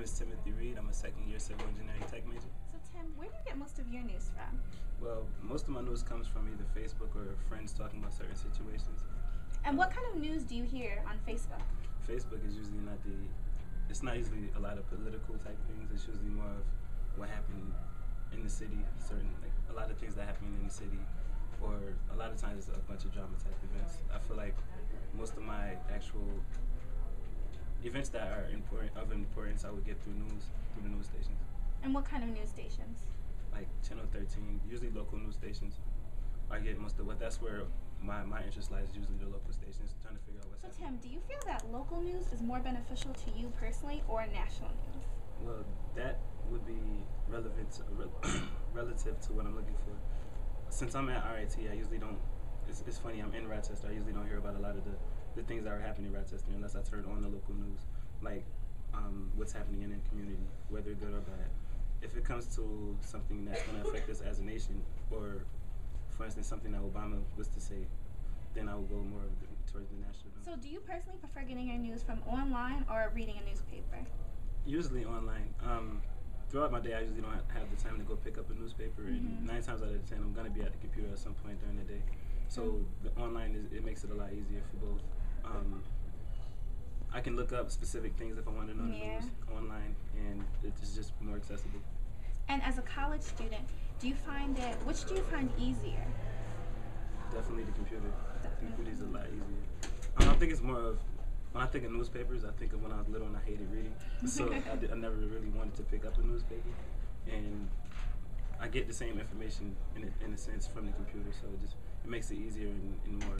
name is Timothy Reed. I'm a second-year civil engineering tech major. So Tim, where do you get most of your news from? Well, most of my news comes from either Facebook or friends talking about certain situations. And what kind of news do you hear on Facebook? Facebook is usually not it's not usually a lot of political type things. It's usually more of what happened in the city, a lot of things that happen in the city, or a lot of times it's a bunch of drama type events. I feel like most of my actual events that are of importance I would get through the news stations. And what kind of news stations? Like Channel 13, usually local news stations. I get most of that's where my interest lies, usually the local stations, trying to figure out what's happening. So Tim, do you feel that local news is more beneficial to you personally or national news? Well, that would be relative to what I'm looking for. Since I'm at RIT, I usually don't, it's funny, I'm in Rochester, I usually don't hear about a lot of the things that are happening in Rochester unless I turn on the local news, like what's happening in the community, whether good or bad. If it comes to something that's going to affect us as a nation, or for instance, something that Obama was to say, then I will go more towards the national news. So do you personally prefer getting your news from online or reading a newspaper? Usually online. Throughout my day, I usually don't have the time to go pick up a newspaper, and 9 times out of 10, I'm going to be at the computer at some point during the day. So the online, it makes it a lot easier for both. I can look up specific things if I want to know the news online, and it's just more accessible. And as a college student, which do you find easier? Definitely the computer. The computer is a lot easier. I think it's more of, when I think of newspapers, I think of when I was little and I hated reading. So I never really wanted to pick up a newspaper. And I get the same information in a sense from the computer, so it makes it easier and more